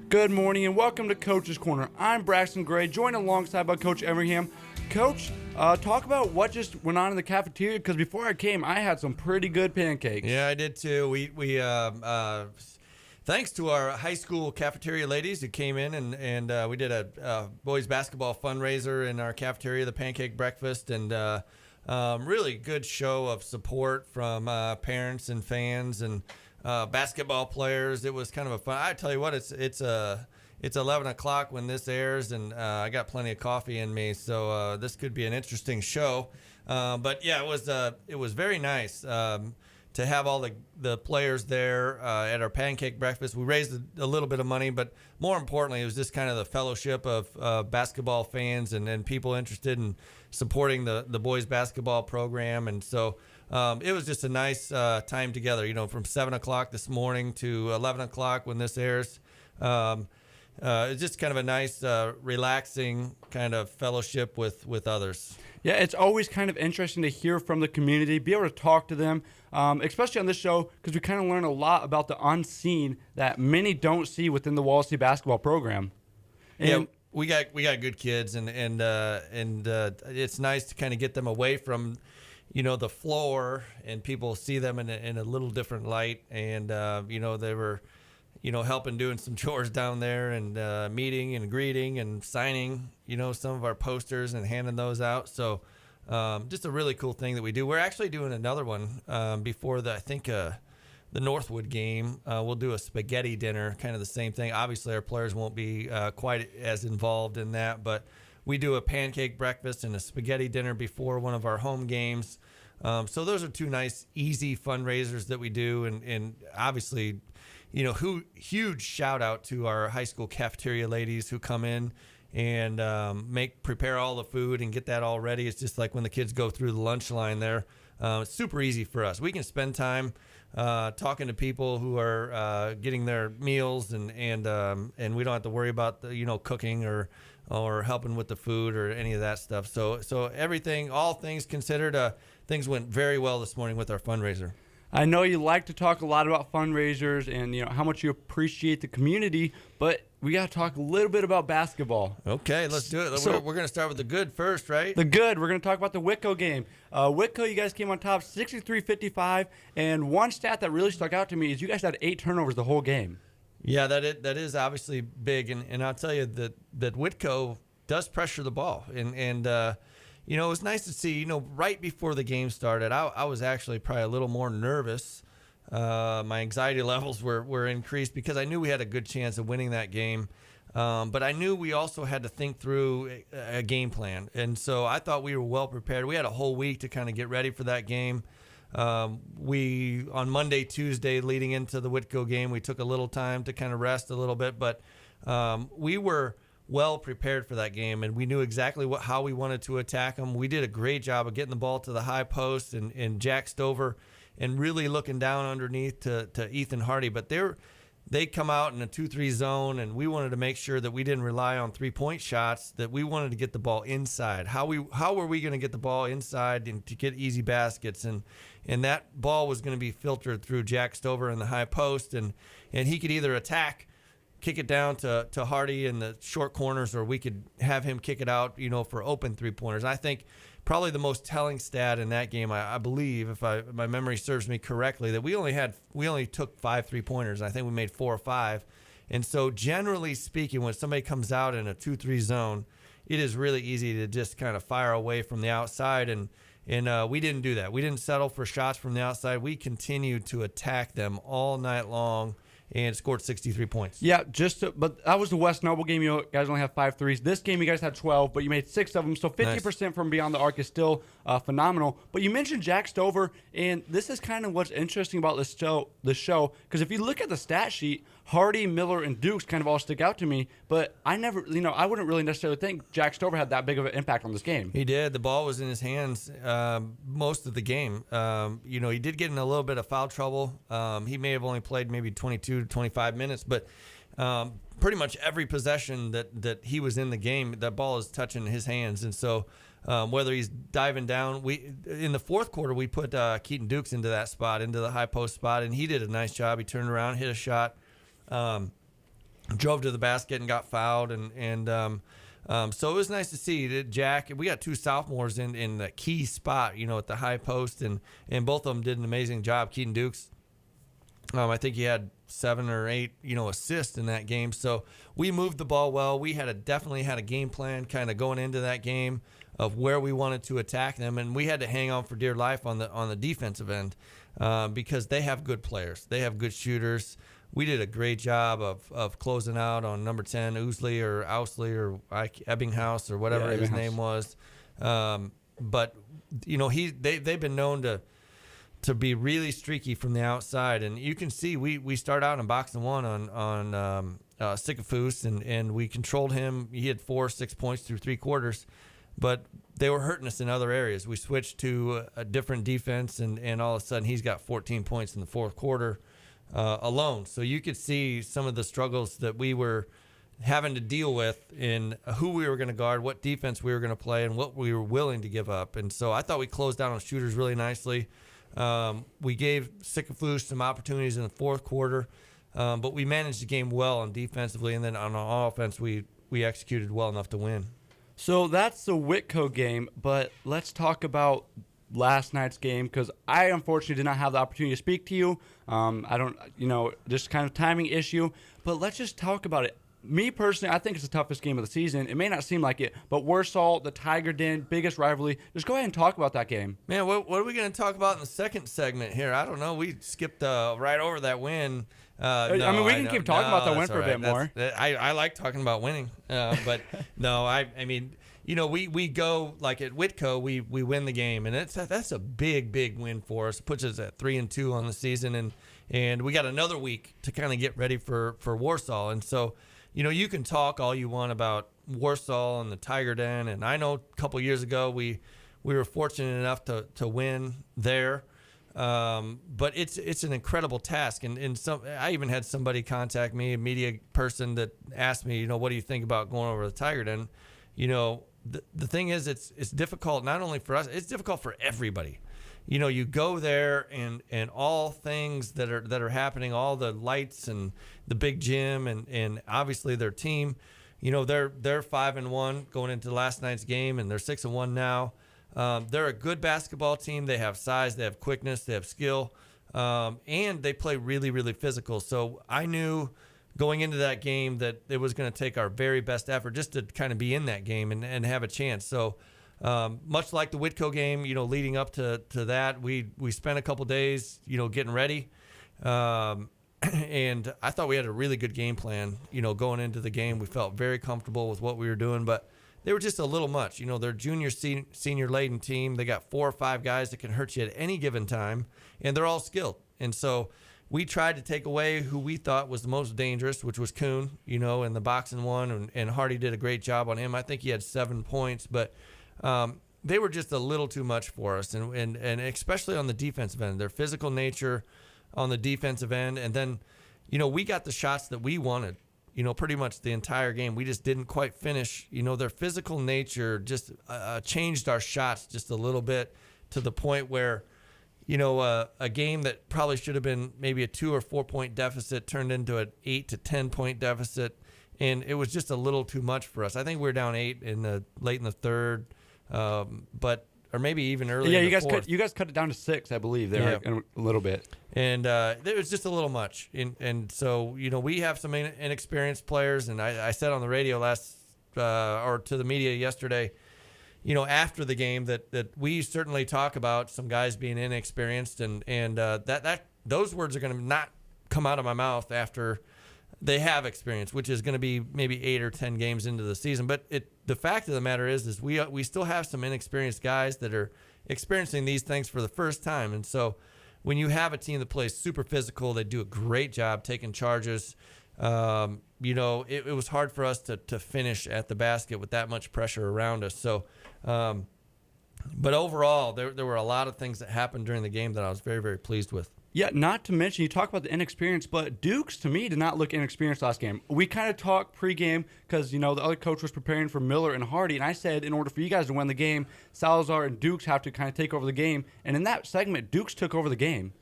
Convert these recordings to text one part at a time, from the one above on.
Good morning and welcome to Coach's Corner. I'm Braxton Gray, joined alongside by Coach Everingham. Coach, talk about what just went on in the cafeteria, because before I came, I had some pretty good pancakes. Yeah, I did too. We thanks to our high school cafeteria ladies who came in and we did a boys basketball fundraiser in our cafeteria, the pancake breakfast, and really good show of support from parents and fans and basketball players. It was kind of a fun. I tell you what, it's 11 o'clock when this airs, and I got plenty of coffee in me, so this could be an interesting show. But yeah, it was very nice to have all the players there at our pancake breakfast. We raised a little bit of money, but more importantly, it was just kind of the fellowship of basketball fans and people interested in supporting the boys basketball program. And so it was just a nice time together, from 7 o'clock this morning to 11 o'clock when this airs. It's just kind of a nice, relaxing kind of fellowship with others. Yeah, it's always kind of interesting to hear from the community, be able to talk to them, especially on this show, because we kind of learn a lot about the unseen that many don't see within the Wall City basketball program. And yeah, we got good kids, and it's nice to kind of get them away from, the floor, and people see them in a little different light, and they were helping doing some chores down there and meeting and greeting and signing, some of our posters and handing those out. So just a really cool thing that we do. We're actually doing another one before the Northwood game. We'll do a spaghetti dinner, kind of the same thing. Obviously, our players won't be quite as involved in that, but we do a pancake breakfast and a spaghetti dinner before one of our home games. So those are two nice, easy fundraisers that we do, and obviously, huge shout out to our high school cafeteria ladies who come in and prepare all the food and get that all ready. It's just like when the kids go through the lunch line there. It's super easy for us. We can spend time talking to people who are getting their meals, and we don't have to worry about cooking or helping with the food or any of that stuff. So everything, all things considered, things went very well this morning with our fundraiser. I know you like to talk a lot about fundraisers and how much you appreciate the community, but we got to talk a little bit about basketball. Okay, let's do it. We're going to start with the good first, right? The good. We're going to talk about the Whitco game. Whitco, you guys came on top 63-55, and one stat that really stuck out to me is you guys had 8 turnovers the whole game. Yeah, that is obviously big, and I'll tell you that Whitco does pressure the ball, and it was nice to see, right before the game started, I was actually probably a little more nervous. My anxiety levels were increased because I knew we had a good chance of winning that game. But I knew we also had to think through a game plan. And so I thought we were well prepared. We had a whole week to kind of get ready for that game. We, on Monday, Tuesday, leading into the Whitco game, we took a little time to kind of rest a little bit. But we were well prepared for that game, and we knew exactly how we wanted to attack them. We did a great job of getting the ball to the high post and Jack Stover and really looking down underneath to Ethan Hardy. But they come out in a 2-3 zone, and we wanted to make sure that we didn't rely on three-point shots, that we wanted to get the ball inside. How were we going to get the ball inside and to get easy baskets? And that ball was going to be filtered through Jack Stover in the high post, and he could either attack, kick it down to Hardy in the short corners, or we could have him kick it out, for open three-pointers. I think probably the most telling stat in that game, I believe, if my memory serves me correctly, that we only took 5 3-pointers. I think we made 4 or 5. And so generally speaking, when somebody comes out in a 2-3 zone, it is really easy to just kind of fire away from the outside, and we didn't do that. We didn't settle for shots from the outside. We continued to attack them all night long and scored 63 points. Yeah, but that was the West Noble game. You guys only have 5 threes. This game, you guys had 12, but you made 6 of them. So 50% nice. From beyond the arc is still phenomenal. But you mentioned Jack Stover, and this is kind of what's interesting about this show. Because if you look at the stat sheet, Hardy, Miller, and Dukes kind of all stick out to me. But I wouldn't really necessarily think Jack Stover had that big of an impact on this game. He did. The ball was in his hands most of the game. He did get in a little bit of foul trouble. He may have only played maybe 22 to 25 minutes, but pretty much every possession that he was in the game, that ball is touching his hands. And so whether he's diving down, in the fourth quarter, we put Keaton Dukes into that spot, into the high post spot, and he did a nice job. He turned around, hit a shot. drove to the basket and got fouled, so it was nice to see that Jack. We got two sophomores in that key spot, at the high post, and both of them did an amazing job. Keaton Dukes, I think he had 7 or 8, assists in that game. So we moved the ball well. We definitely had a game plan kind of going into that game of where we wanted to attack them, and we had to hang on for dear life on the defensive end because they have good players. They have good shooters. We did a great job of closing out on number 10, Ousley or Ebbinghaus or whatever his name was. But they've been known to be really streaky from the outside, and you can see we start out in boxing one on Sycophus, and we controlled him. He had 4 or 6 points through 3 quarters, but they were hurting us in other areas. We switched to a different defense, and all of a sudden he's got 14 points in the fourth quarter alone. So you could see some of the struggles that we were having to deal with in who we were going to guard, what defense we were going to play, and what we were willing to give up. And so I thought we closed down on shooters really nicely. We gave Sycophus some opportunities in the fourth quarter, but we managed the game well on defensively, and then on offense we executed well enough to win. So that's the Whitco game, but let's talk about last night's game, because I unfortunately did not have the opportunity to speak to you. I don't, just kind of timing issue, but let's just talk about it. Me personally, I think it's the toughest game of the season. It may not seem like it, but Warsaw, the Tiger Den, biggest rivalry. Just go ahead and talk about that game. Man, what are we going to talk about in the second segment here? I don't know. We skipped right over that win. We can keep talking about the win for a bit more. I like talking about winning, but no, I mean, we go like at Whitco, we win the game, and that's a big win for us. It puts us at 3-2 on the season, and we got another week to kind of get ready for Warsaw, and so. You can talk all you want about Warsaw and the Tiger Den, and I know a couple years ago we were fortunate enough to win there, but it's an incredible task. And I even had somebody contact me, a media person, that asked me, what do you think about going over to the Tiger Den? The thing is, it's difficult not only for us, it's difficult for everybody. You go there and all things that are happening, all the lights and the big gym and obviously their team, they're 5-1 going into last night's game, and they're 6-1 now. They're a good basketball team. They have size, they have quickness, they have skill, and they play really, really physical. So I knew going into that game that it was going to take our very best effort just to kind of be in that game and have a chance. So much like the Whitco game, leading up to that, we spent a couple days, getting ready. And I thought we had a really good game plan, going into the game. We felt very comfortable with what we were doing, but they were just a little much. They're junior, senior laden team. They got 4 or 5 guys that can hurt you at any given time, and they're all skilled. And so we tried to take away who we thought was the most dangerous, which was Kuhn, in the boxing one, and Hardy did a great job on him. I think he had 7 points, but they were just a little too much for us, and especially on the defensive end. Their physical nature on the defensive end, and then, we got the shots that we wanted, pretty much the entire game. We just didn't quite finish. Their physical nature just changed our shots just a little bit to the point where, a game that probably should have been maybe a 2 or 4 point deficit turned into an 8 to 10 point deficit, and it was just a little too much for us. I think we were down 8 late in the third. Or maybe even early. Yeah, in the fourth. you guys cut it down to 6, I believe, there in a little bit. And it was just a little much. And so we have some inexperienced players, and I said on the radio or to the media yesterday, after the game that we certainly talk about some guys being inexperienced, and that those words are going to not come out of my mouth after they have experience, which is going to be maybe 8 or 10 games into the season. But the fact of the matter is we still have some inexperienced guys that are experiencing these things for the first time. And so when you have a team that plays super physical, they do a great job taking charges. It was hard for us to finish at the basket with that much pressure around us. So, but overall, there were a lot of things that happened during the game that I was very, very pleased with. Yeah, not to mention, you talk about the inexperience, but Dukes, to me, did not look inexperienced last game. We kind of talked pregame because, the other coach was preparing for Miller and Hardy, and I said in order for you guys to win the game, Salazar and Dukes have to kind of take over the game. And in that segment, Dukes took over the game.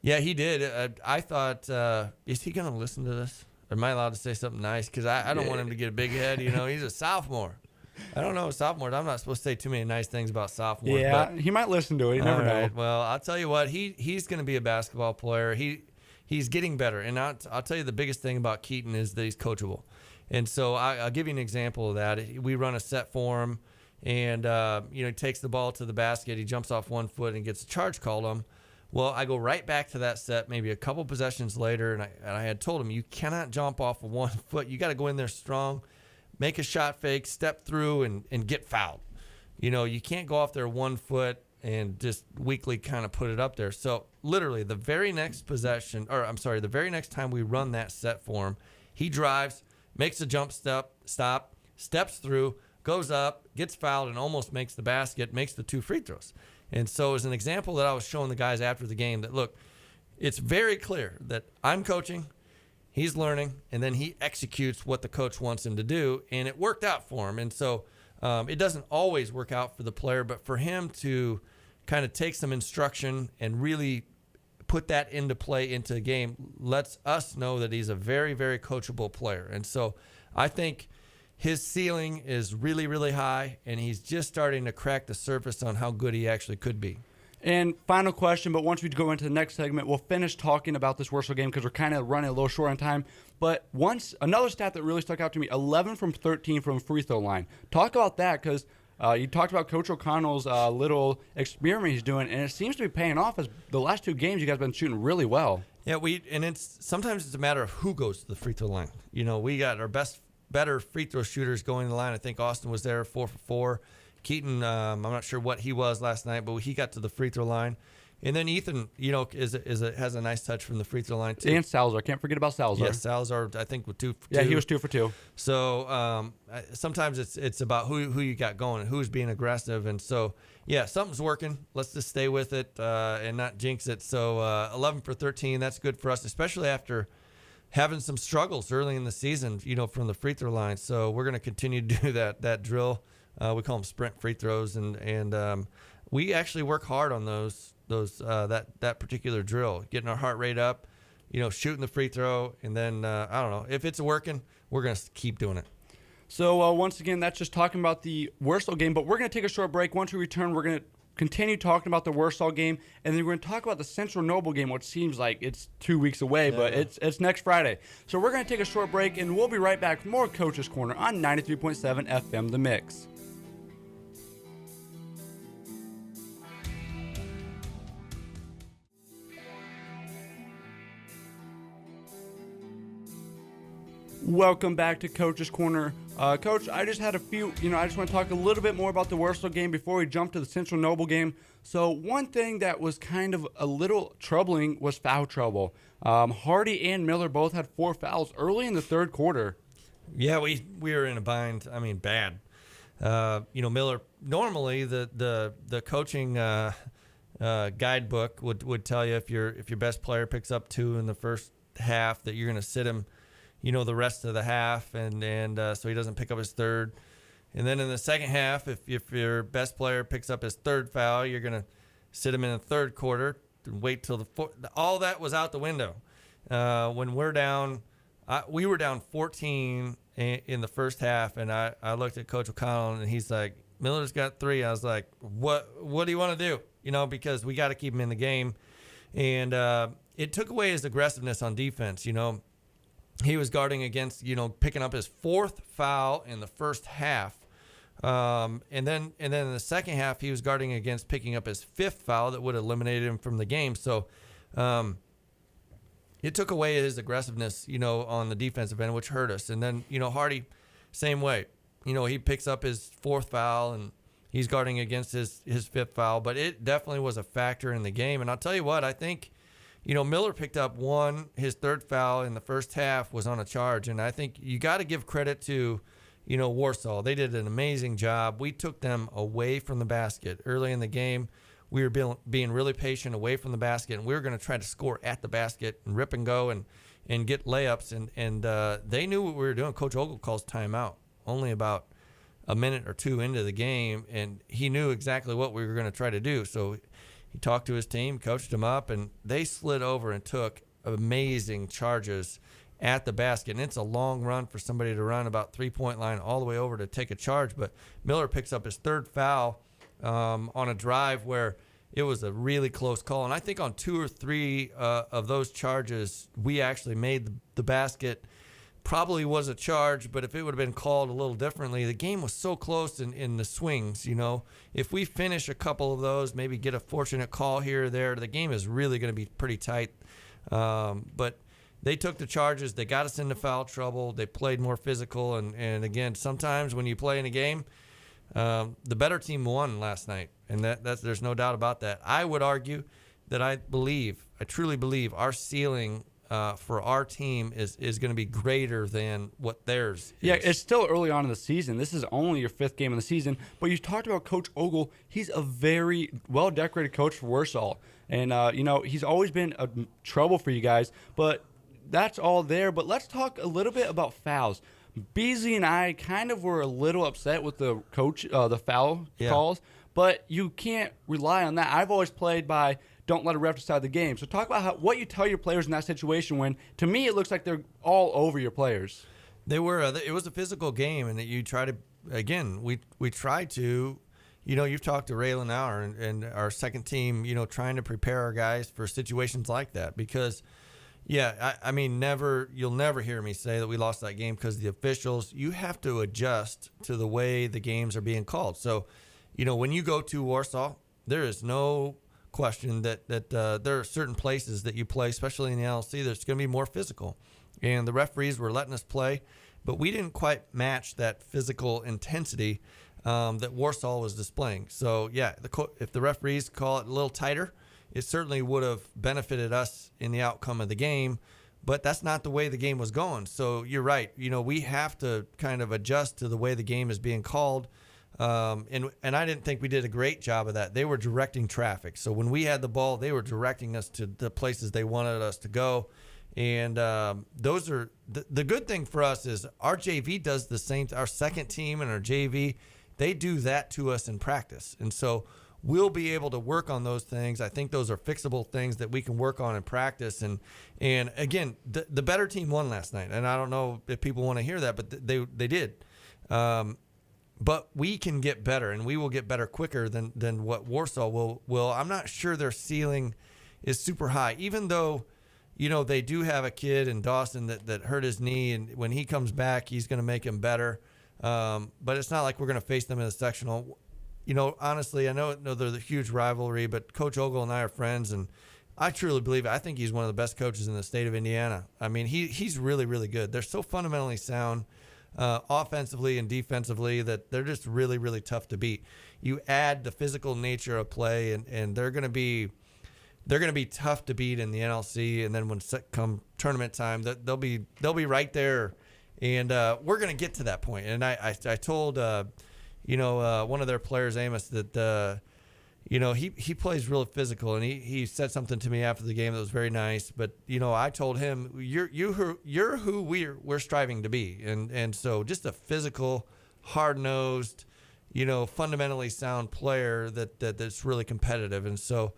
Yeah, he did. I thought, is he going to listen to this? Am I allowed to say something nice? Because I don't want him to get a big head. He's a sophomore. I don't know sophomores. I'm not supposed to say too many nice things about sophomores. Yeah, but, he might listen to it. You never know. Well, I'll tell you what. He's going to be a basketball player. He's getting better. And I'll tell you the biggest thing about Keaton is that he's coachable. And so I'll give you an example of that. We run a set for him, and he takes the ball to the basket. He jumps off 1 foot and gets a charge called on him. Well, I go right back to that set maybe a couple possessions later, and I had told him, you cannot jump off of 1 foot. You got to go in there strong, make a shot fake, step through, and get fouled. You can't go off there 1 foot and just weakly kind of put it up there. So literally the very next time we run that set for him, he drives, makes a jump stop, steps through, goes up, gets fouled, and almost makes the basket, makes the 2 free throws. And so as an example that I was showing the guys after the game that, look, it's very clear that I'm coaching, he's learning, and then he executes what the coach wants him to do, and it worked out for him. And so it doesn't always work out for the player, but for him to kind of take some instruction and really put that into play into the game lets us know that he's a very, very coachable player. And so I think his ceiling is really, really high, and he's just starting to crack the surface on how good he actually could be. And final question, but once we go into the next segment, we'll finish talking about this Worcester game because we're kind of running a little short on time. But another stat that really stuck out to me, 11 from 13 from free throw line. Talk about that because you talked about Coach O'Connell's little experiment he's doing, and it seems to be paying off as the last 2 games you guys have been shooting really well. Yeah, sometimes it's a matter of who goes to the free throw line. We got our better free throw shooters going to the line. I think Austin was there 4 for 4. Keaton, I'm not sure what he was last night, but he got to the free throw line. And then Ethan, has a nice touch from the free throw line too. And Salazar, can't forget about Salazar. Yes, Salazar, I think with 2 for 2. Yeah, he was 2 for 2. So sometimes it's about who you got going and who's being aggressive. And so yeah, something's working. Let's just stay with it and not jinx it. So 11 for 13, that's good for us, especially after having some struggles early in the season, from the free throw line. So we're going to continue to do that drill. We call them sprint free throws, and we actually work hard on that particular drill, getting our heart rate up, shooting the free throw, and then I don't know if it's working, we're going to keep doing it. So once again, that's just talking about the Warsaw game, but we're going to take a short break. Once we return, we're going to continue talking about the Warsaw game, and then we're going to talk about the Central Noble game, which seems like it's 2 weeks away, but it's next Friday. So we're going to take a short break, and we'll be right back with more Coach's Corner on 93.7 FM The Mix. Welcome back to Coach's Corner. Coach, I just had a few, I just want to talk a little bit more about the Warsaw game before we jump to the Central Noble game. So one thing that was kind of a little troubling was foul trouble. Hardy and Miller both had 4 fouls early in the third quarter. Yeah, we were in a bind. I mean, bad. Miller, normally the coaching guidebook would tell you if your best player picks up 2 in the first half that you're going to sit him the rest of the half, and so he doesn't pick up his third. And then in the second half, if your best player picks up his 3rd foul, you're going to sit him in the third quarter and wait till the fourth. All that was out the window. When we're down, we were down 14 in the first half, and I looked at Coach O'Connell, and he's like, Miller's got 3. I was like, what do you want to do? Because we got to keep him in the game. And it took away his aggressiveness on defense, He was guarding against, picking up his 4th foul in the first half. And then in the second half, he was guarding against picking up his 5th foul that would have eliminated him from the game. So it took away his aggressiveness, on the defensive end, which hurt us. And then, Hardy, same way. He picks up his 4th foul and he's guarding against his 5th foul. But it definitely was a factor in the game. And I'll tell you what, I think, Miller picked up 1. His 3rd foul in the first half was on a charge. And I think you got to give credit to, Warsaw. They did an amazing job. We took them away from the basket early in the game. We were being really patient away from the basket, and we were going to try to score at the basket and rip and go and get layups. And they knew what we were doing. Coach Ogle calls timeout only about a minute or 2 into the game, and he knew exactly what we were going to try to do. So he talked to his team, coached them up, and they slid over and took amazing charges at the basket. And it's a long run for somebody to run about 3-point line all the way over to take a charge. But Miller picks up his third foul on a drive where it was a really close call. And I think on 2 or 3 of those charges, we actually made the basket. Probably was a charge, but if it would have been called a little differently, the game was so close in the swings, If we finish a couple of those, maybe get a fortunate call here or there, the game is really going to be pretty tight. But they took the charges. They got us into foul trouble. They played more physical. And again, sometimes when you play in a game, the better team won last night. And that's there's no doubt about that. I would argue that I truly believe our ceiling for our team is going to be greater than what theirs is. Yeah, it's still early on in the season. This is only your 5th game of the season. But you talked about Coach Ogle. He's a very well-decorated coach for Warsaw. And, he's always been a trouble for you guys. But that's all there. But let's talk a little bit about fouls. Beasley and I kind of were a little upset with the foul calls. But you can't rely on that. I've always played by don't let a ref decide the game. So talk about what you tell your players in that situation when, to me, it looks like they're all over your players. They were. It was a physical game, and that you try to, again, we try to, you've talked to Raylan Hour and our second team, trying to prepare our guys for situations like that because, you'll never hear me say that we lost that game because the officials, you have to adjust to the way the games are being called. So, when you go to Warsaw, there is no question that there are certain places that you play, especially in the LLC, that's going to be more physical. And the referees were letting us play, but we didn't quite match that physical intensity that Warsaw was displaying. So, if the referees call it a little tighter, it certainly would have benefited us in the outcome of the game, but that's not the way the game was going. So you're right. We have to kind of adjust to the way the game is being called. And I didn't think we did a great job of that. They were directing traffic. So when we had the ball, they were directing us to the places they wanted us to go. And those are the good thing for us is our JV does the same. Our second team and our JV, they do that to us in practice. And so we'll be able to work on those things. I think those are fixable things that we can work on in practice. And again, the better team won last night. And I don't know if people want to hear that, but they did. But we can get better, and we will get better quicker than what Warsaw will. I'm not sure their ceiling is super high, even though, they do have a kid in Dawson that hurt his knee, and when he comes back, he's going to make him better. But it's not like we're going to face them in the sectional. Honestly, I know they're the huge rivalry, but Coach Ogle and I are friends, and I truly believe it. I think he's one of the best coaches in the state of Indiana. I mean, he's really, really good. They're so fundamentally sound. Offensively and defensively, that they're just really, really tough to beat. You add the physical nature of play, and they're going to be tough to beat in the NLC. And then when come tournament time, they'll be right there, and we're going to get to that point. And I told one of their players, Amos, that he plays real physical, and he said something to me after the game that was very nice. But I told him you're who we're striving to be, and so just a physical, hard-nosed, fundamentally sound player that's really competitive. And so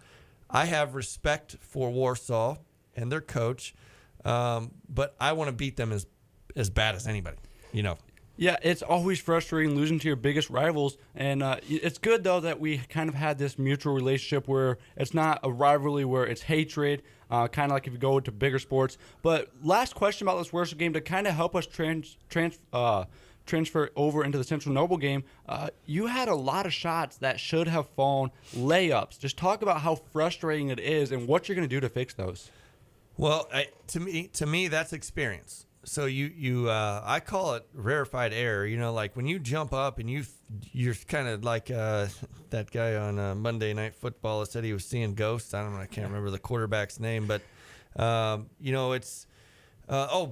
I have respect for Warsaw and their coach, but I want to beat them as bad as anybody. Yeah, it's always frustrating losing to your biggest rivals, and it's good, though, that we kind of had this mutual relationship where it's not a rivalry where it's hatred, kind of like if you go into bigger sports. But last question about this Warsaw game to kind of help us transfer over into the Central Noble game. You had a lot of shots that should have fallen layups. Just talk about how frustrating it is and what you're going to do to fix those. Well, to me, that's experience. So I call it rarefied air. Like when you jump up and you're kind of like that guy on Monday Night Football that said he was seeing ghosts. I can't remember the quarterback's name, but it's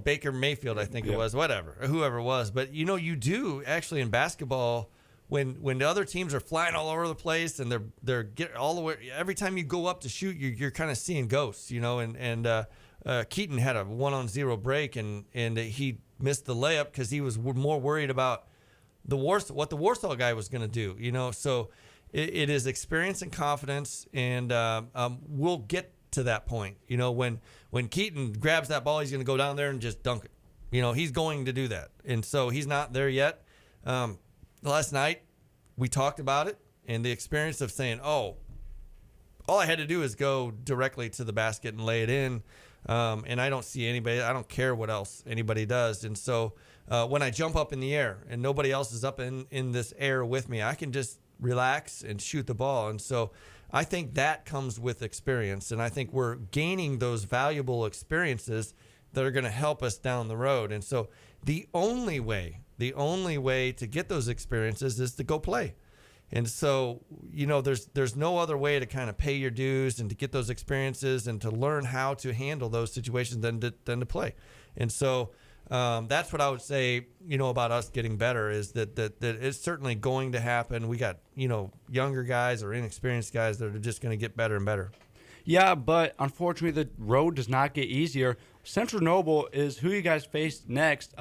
Baker Mayfield, I think it was, whoever it was. But you do actually in basketball when the other teams are flying all over the place and they're getting all the way. Every time you go up to shoot, you're kind of seeing ghosts. Keaton had a 1-on-0 break and he missed the layup because he was more worried about what the Warsaw guy was going to do. So it is experience and confidence, and we'll get to that point. You know, when Keaton grabs that ball, he's going to go down there and just dunk it. You know, he's going to do that. And so he's not there yet. Last night, we talked about it and the experience of saying, oh, all I had to do is go directly to the basket and lay it in. And I don't see anybody. I don't care what else anybody does. And so when I jump up in the air and nobody else is up in this air with me, I can just relax and shoot the ball. And so I think that comes with experience. And I think we're gaining those valuable experiences that are going to help us down the road. And so the only way to get those experiences is to go play. And so, you know, there's no other way to kind of pay your dues and to get those experiences and to learn how to handle those situations than to play. And so that's what I would say, you know, about us getting better is that it's certainly going to happen. We got, you know, younger guys or inexperienced guys that are just going to get better and better. Yeah, but unfortunately, the road does not get easier. Central Noble is who you guys face next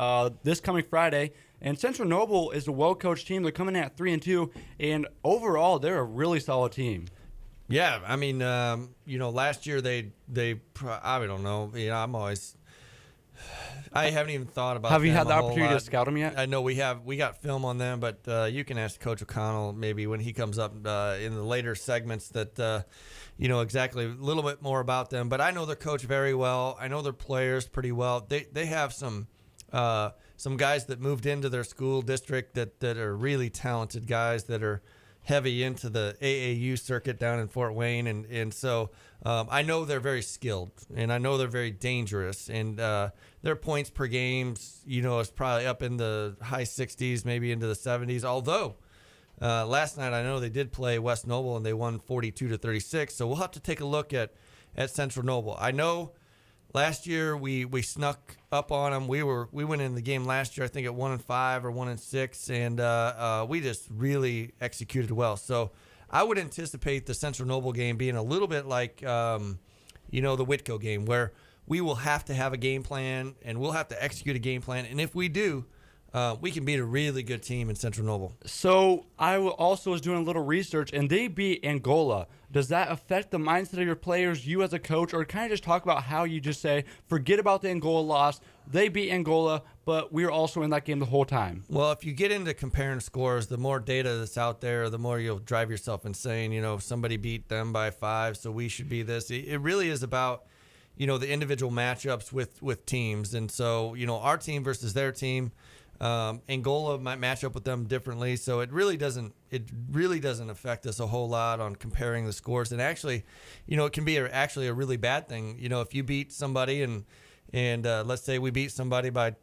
this coming Friday. And Central Noble is a well-coached team. They're coming in at 3-2, and overall, they're a really solid team. Yeah, I mean, you know, last year they I don't know. You know, I haven't even thought about. Have you had the a whole opportunity lot. to scout them yet? I know we got film on them, but you can ask Coach O'Connell maybe when he comes up in the later segments that you know exactly a little bit more about them. But I know their coach very well. I know their players pretty well. They have some guys that moved into their school district that are really talented guys that are heavy into the AAU circuit down in Fort Wayne. And so I know they're very skilled and I know they're very dangerous, and their points per game, you know, is probably up in the high 60s, maybe into the 70s. Although last night I know they did play West Noble and they won 42-36. So we'll have to take a look at Central Noble. I know last year we snuck up on them. We went in the game last year, I think at 1-5 or 1-6, and we just really executed well. So I would anticipate the Central Noble game being a little bit like you know, the Whitco game, where we will have to have a game plan and we'll have to execute a game plan. And if we do, we can beat a really good team in Central Noble. So I also was doing a little research, and they beat Angola. Does that affect the mindset of your players, you as a coach, or kind of just talk about how you just say, forget about the Angola loss. They beat Angola, but we were also in that game the whole time. Well, if you get into comparing scores, the more data that's out there, the more you'll drive yourself insane. You know, somebody beat them by 5, so we should be this. It really is about, you know, the individual matchups with teams. And so, you know, our team versus their team. Angola might match up with them differently, so it really doesn't affect us a whole lot on comparing the scores. And actually, you know, it can be actually a really bad thing. You know, if you beat somebody and let's say we beat somebody by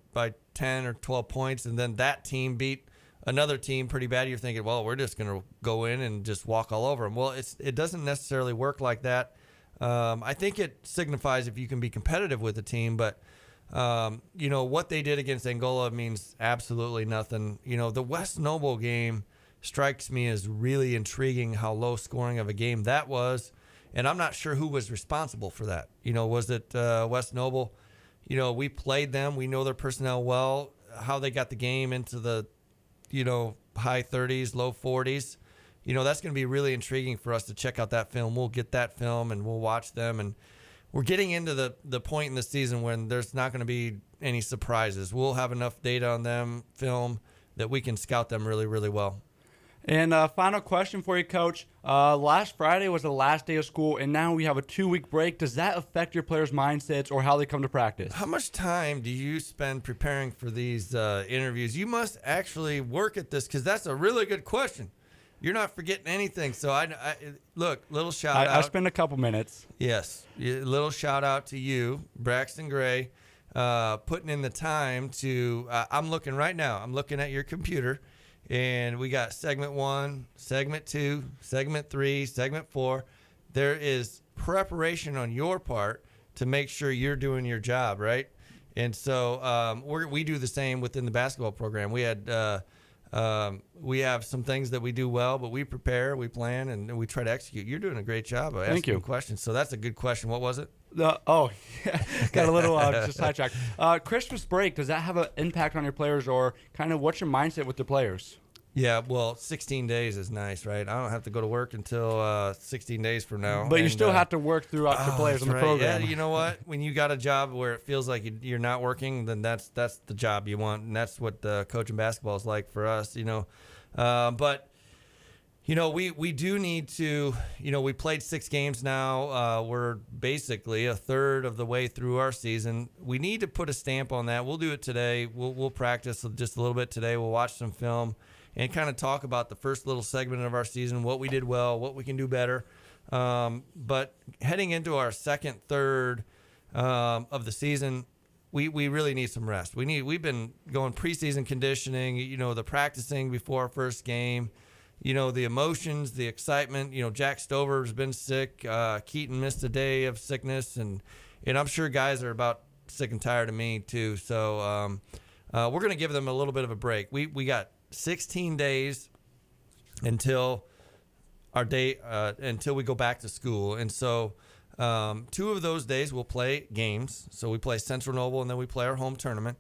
10 or 12 points, and then that team beat another team pretty bad, you're thinking, well, we're just going to go in and just walk all over them. Well, it doesn't necessarily work like that. I think it signifies if you can be competitive with a team, but you know, what they did against Angola means absolutely nothing. You know, the West Noble game strikes me as really intriguing, how low scoring of a game that was. And I'm not sure who was responsible for that. You know, was it West Noble? You know, we played them. We know their personnel well, how they got the game into the, you know, high 30s, low 40s. You know, that's going to be really intriguing for us to check out that film. We'll get that film and we'll watch them. And we're getting into the point in the season when there's not going to be any surprises. We'll have enough data on them, film, that we can scout them really, really well. And final question for you, Coach. Last Friday was the last day of school, and now we have a 2-week break. Does that affect your players' mindsets or how they come to practice? How much time do you spend preparing for these interviews? You must actually work at this, because that's a really good question. You're not forgetting anything. So I look, little shout out. I spend a couple minutes. Yes. Little shout out to you, Braxton Gray, putting in the time to, I'm looking right now. I'm looking at your computer, and we got segment 1, segment 2, segment 3, segment 4. There is preparation on your part to make sure you're doing your job, right? And so we do the same within the basketball program. We have some things that we do well, but we prepare, we plan, and we try to execute. You're doing a great job of asking questions. So that's a good question. What was it? Got a little just sidetracked. Christmas break, does that have an impact on your players, or kind of what's your mindset with the players? Yeah, well, 16 days is nice, right? I don't have to go to work until 16 days from now. But you And, still have to work throughout your players that's in the right. program. Yeah, you know what? When you got a job where it feels like you're not working, then that's the job you want, and that's what coaching basketball is like for us, But we do need to, we played 6 games now. We're basically a third of the way through our season. We need to put a stamp on that. We'll do it today. We'll practice just a little bit today. We'll watch some film and kind of talk about the first little segment of our season, what we did well, what we can do better. But heading into our second, third of the season, we really need some rest. We've been going preseason conditioning, the practicing before our first game, the emotions, the excitement. Jack Stover's been sick. Keaton missed a day of sickness, and I'm sure guys are about sick and tired of me too. So we're going to give them a little bit of a break. We got 16 days until our day until we go back to school, and so 2 of those days we'll play games. So we play Central Noble, and then we play our home tournament,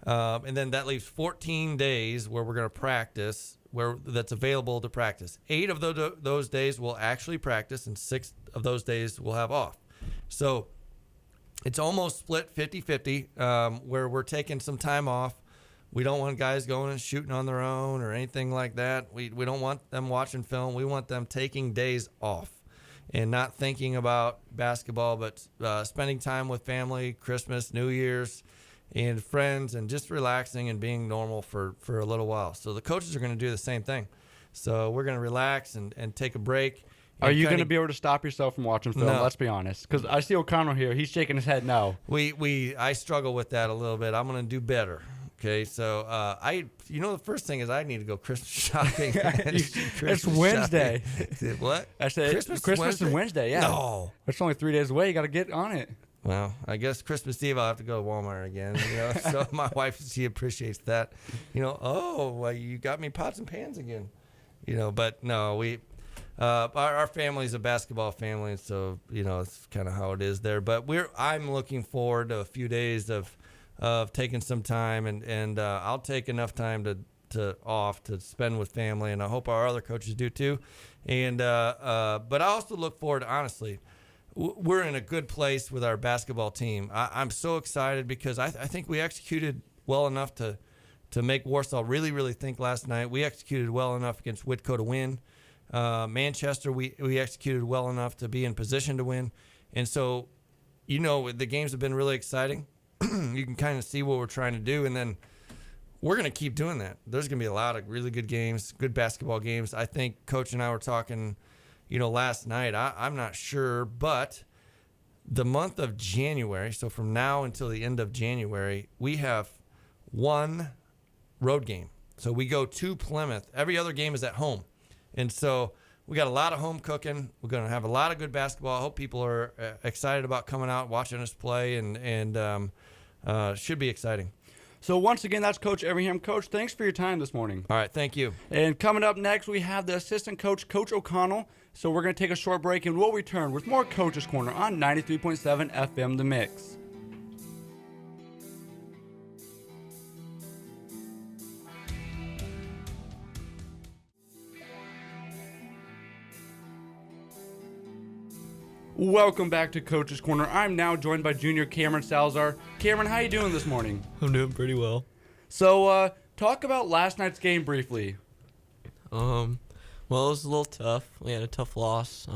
and then that leaves 14 days where we're going to practice, where that's available to practice. 8 of those days we'll actually practice, and 6 of those days we'll have off. So it's almost split 50-50, where we're taking some time off. We don't want guys going and shooting on their own or anything like that. We don't want them watching film. We want them taking days off and not thinking about basketball, but spending time with family, Christmas, New Year's, and friends, and just relaxing and being normal for a little while. So the coaches are going to do the same thing. So we're going to relax and take a break. Are you going to be able to stop yourself from watching film? No. Let's be honest. Because I see O'Connell here. He's shaking his head no. I struggle with that a little bit. I'm going to do better. Okay, so the first thing is I need to go Christmas shopping. It's Wednesday. What? I said Christmas is Wednesday. Yeah. No. It's only 3 days away. You got to get on it. Well, I guess Christmas Eve I'll have to go to Walmart again. So my wife, she appreciates that. Well, you got me pots and pans again. But no, our family's a basketball family, and so it's kind of how it is there. But I'm looking forward to a few days of taking some time, and I'll take enough time to spend with family, and I hope our other coaches do too. And but I also look forward to, honestly, we're in a good place with our basketball team. I'm so excited because I think we executed well enough to make Warsaw really, really think last night. We executed well enough against Whitco to win. Manchester, we executed well enough to be in position to win. And so, the games have been really exciting. You can kind of see what we're trying to do, and then we're going to keep doing that. There's going to be a lot of really good games, good basketball games. I think Coach and I were talking, last night. I'm not sure, but the month of January, so from now until the end of January, we have 1 road game. So we go to Plymouth. Every other game is at home. And so we got a lot of home cooking. We're going to have a lot of good basketball. I hope people are excited about coming out, watching us play, and should be exciting. So once again, that's Coach Everingham. Coach, thanks for your time this morning. All right, thank you. And coming up next, we have the assistant coach, Coach O'Connell. So we're going to take a short break, and we'll return with more Coach's Corner on 93.7 FM The Mix. Welcome back to Coach's Corner. I'm now joined by junior Cameron Salazar. Cameron, how you doing this morning? I'm doing pretty well. So, talk about last night's game briefly. Well, it was a little tough. We had a tough loss.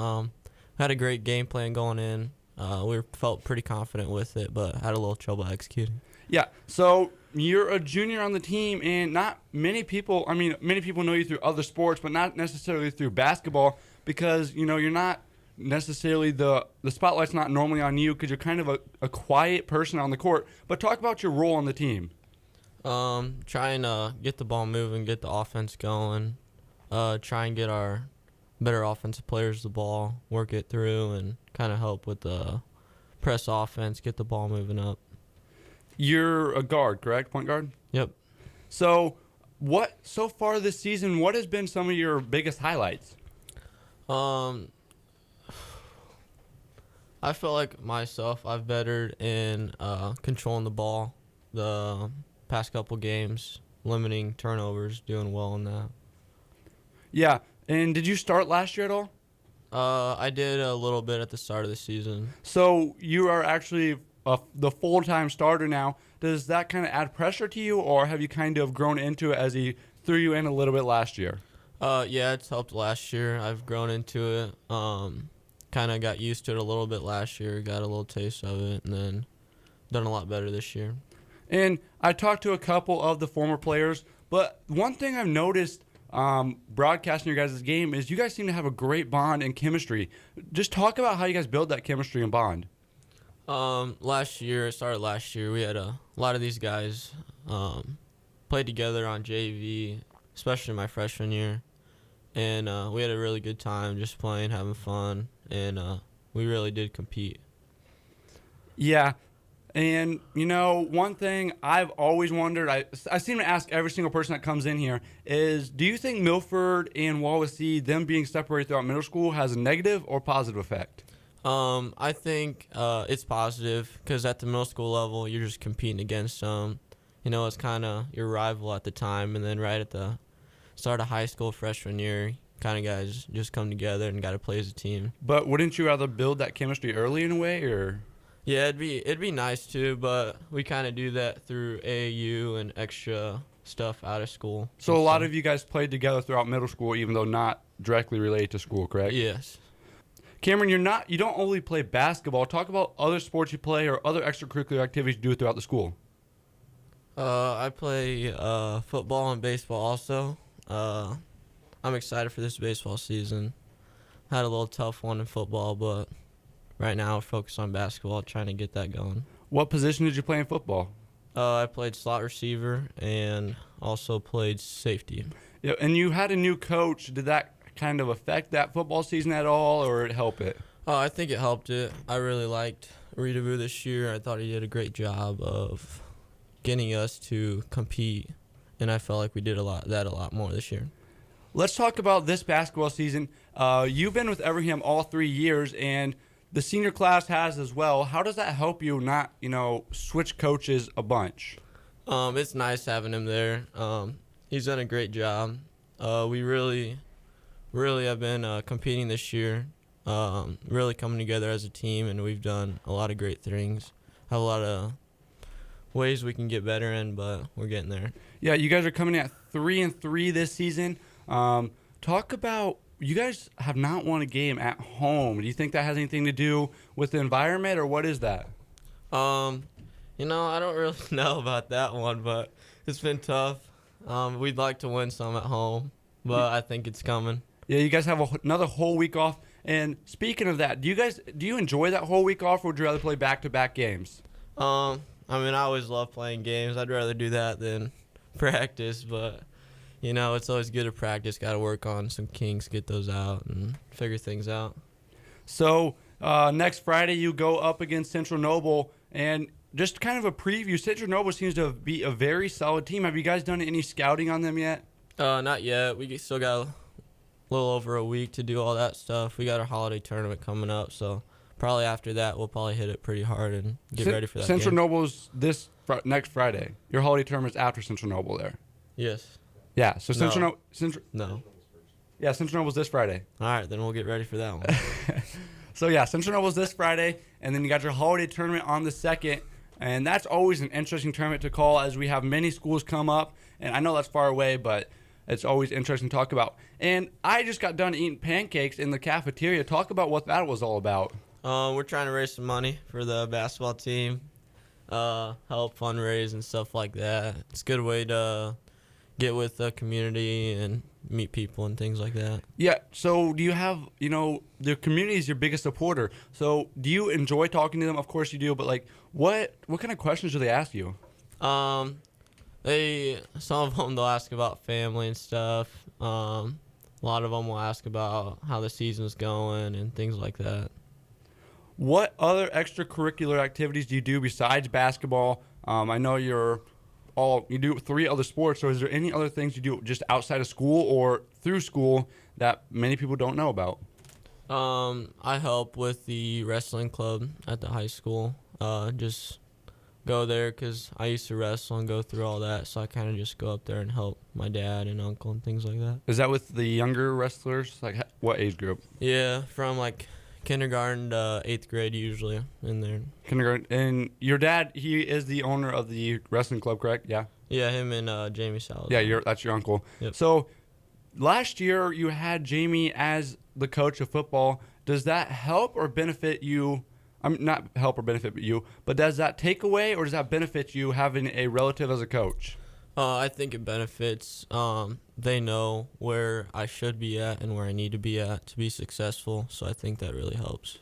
Had a great game plan going in. We felt pretty confident with it, but had a little trouble executing. Yeah, so you're a junior on the team, and not many people, many people know you through other sports, but not necessarily through basketball, because, you're not necessarily the spotlight's not normally on you because you're kind of a quiet person on the court. But talk about your role on the team. Trying to get the ball moving, get the offense going, try and get our better offensive players the ball, work it through, and kind of help with the press offense, get the ball moving up. You're a guard, correct? Point guard? Yep. So so far this season, what has been some of your biggest highlights? I feel like myself, I've bettered in controlling the ball the past couple games, limiting turnovers, doing well in that. Yeah. And did you start last year at all? I did a little bit at the start of the season. So you are actually the full-time starter now. Does that kind of add pressure to you, or have you kind of grown into it as he threw you in a little bit last year? Yeah, it's helped last year. I've grown into it. Kind of got used to it a little bit last year, got a little taste of it, and then done a lot better this year. And I talked to a couple of the former players, but one thing I've noticed broadcasting your guys' game is you guys seem to have a great bond and chemistry. Just talk about how you guys build that chemistry and bond. Last year, it started last year. We had a lot of these guys played together on JV, especially my freshman year. And we had a really good time just playing, having fun, and we really did compete. Yeah. And, one thing I've always wondered, I seem to ask every single person that comes in here, is do you think Milford and Wawasee, them being separated throughout middle school, has a negative or positive effect? I think it's positive because at the middle school level, you're just competing against them. It's kind of your rival at the time, and then right at the start of high school, freshman year, kind of guys just come together and got to play as a team. But wouldn't you rather build that chemistry early in a way, or? Yeah, it'd be nice too, but we kind of do that through AAU and extra stuff out of school. So a lot of you guys played together throughout middle school, even though not directly related to school, correct? Yes. Cameron, you don't only play basketball. Talk about other sports you play or other extracurricular activities you do throughout the school. I play football and baseball also. I'm excited for this baseball season. Had a little tough one in football, but right now, focus on basketball, trying to get that going. What position did you play in football? I played slot receiver and also played safety. Yeah, and you had a new coach. Did that kind of affect that football season at all, or it help it? I think it helped it. I really liked Reedabu this year. I thought he did a great job of getting us to compete, and I felt like we did a lot more this year. Let's talk about this basketball season. You've been with Everham all 3 years, and the senior class has as well. How does that help you not, switch coaches a bunch? It's nice having him there. He's done a great job. We really have been competing this year, really coming together as a team, and we've done a lot of great things. Have a lot of ways we can get better in, but we're getting there. Yeah, you guys are coming at 3-3 this season. Talk about, you guys have not won a game at home. Do you think that has anything to do with the environment, or what is that? I don't really know about that one, but it's been tough. We'd like to win some at home, but I think it's coming. Yeah, you guys have another whole week off. And speaking of that, do you enjoy that whole week off, or would you rather play back-to-back games? I always love playing games. I'd rather do that than practice, but it's always good to practice. Got to work on some kinks, get those out, and figure things out. So next Friday you go up against Central Noble, and just kind of a preview. Central Noble seems to be a very solid team. Have you guys done any scouting on them yet? Not yet. We still got a little over a week to do all that stuff. We got our holiday tournament coming up, so probably after that we'll probably hit it pretty hard and get ready for that Central game. Noble's next Friday. Your holiday tournament's after Central Noble there. Yes. Yeah, so Central No. Yeah, Central Noble's this Friday. All right, then we'll get ready for that one. So yeah, Central Noble's this Friday, and then you got your holiday tournament on the 2nd, and that's always an interesting tournament to call as we have many schools come up, and I know that's far away, but it's always interesting to talk about. And I just got done eating pancakes in the cafeteria. Talk about what that was all about. We're trying to raise some money for the basketball team, help fundraise and stuff like that. It's a good way to get with the community and meet people and things like that. Yeah, so do you have, the community is your biggest supporter. So do you enjoy talking to them? Of course you do, but what kind of questions do they ask you? Some of them they'll ask about family and stuff. A lot of them will ask about how the season's going and things like that. What other extracurricular activities do you do besides basketball? I know you do 3 other sports, so is there any other things you do just outside of school or through school that many people don't know about? I help with the wrestling club at the high school. Just go there because I used to wrestle and go through all that. So I kind of just go up there and help my dad and uncle and things like that. Is that with the younger wrestlers? Like what age group? Yeah, from like kindergarten to 8th grade usually in there. Kindergarten. And your dad, he is the owner of the wrestling club, correct? Yeah. Yeah, him and Jamie Salazar. Yeah, that's your uncle. Yep. So last year you had Jamie as the coach of football. Does that help or benefit you? Not help or benefit you, but does that take away or does that benefit you having a relative as a coach? I think it benefits. They know where I should be at and where I need to be at to be successful. So I think that really helps.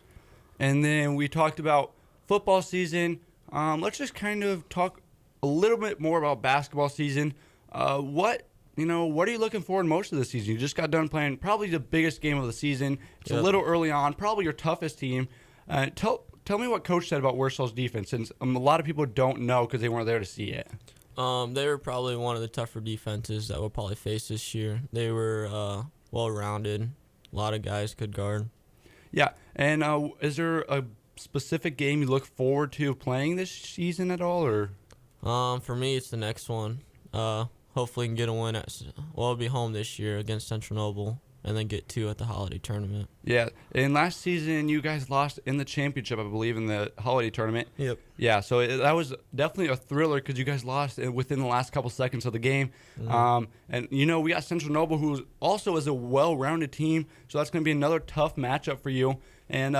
And then we talked about football season. Let's just kind of talk a little bit more about basketball season. What are you looking for in most of the season? You just got done playing probably the biggest game of the season. It's a little early on, probably your toughest team. Tell me what Coach said about Warsaw's defense, since a lot of people don't know because they weren't there to see it. They were probably one of the tougher defenses that we'll probably face this year. They were well-rounded. A lot of guys could guard. Yeah, and is there a specific game you look forward to playing this season at all, or? For me, it's the next one. Hopefully, can get a win I'll be home this year against Central Noble, and then get 2 at the holiday tournament. Yeah, and last season you guys lost in the championship, I believe, in the holiday tournament. Yep. Yeah, so that was definitely a thriller because you guys lost within the last couple seconds of the game. Mm-hmm. And we got Central Noble, who also is a well-rounded team, so that's going to be another tough matchup for you. And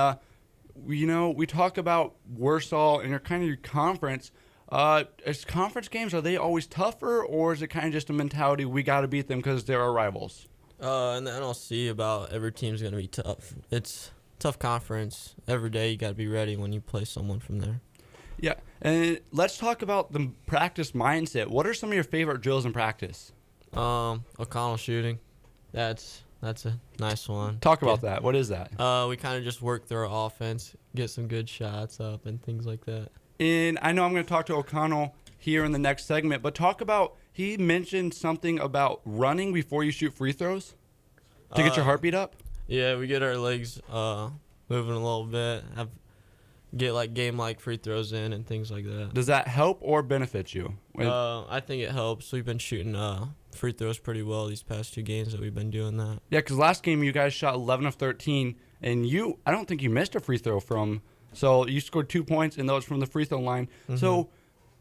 we talk about Warsaw and your conference. As conference games, are they always tougher, or is it kind of just a mentality we got to beat them because they're our rivals? In the NLC, about every team's going to be tough. It's a tough conference. Every day you got to be ready when you play someone from there. Yeah, and let's talk about the practice mindset. What are some of your favorite drills in practice? O'Connell shooting. That's a nice one. Talk about that. What is that? We kind of just work through our offense, get some good shots up and things like that. And I know I'm going to talk to O'Connell here in the next segment, but talk about, he mentioned something about running before you shoot free throws to get your heartbeat up. Yeah, we get our legs moving a little bit, get game-like free throws in and things like that. Does that help or benefit you? I think it helps. We've been shooting free throws pretty well these past 2 games that we've been doing that. Yeah, because last game you guys shot 11 of 13, and I don't think you missed a free throw so you scored 2 points, and those from the free throw line. Mm-hmm. So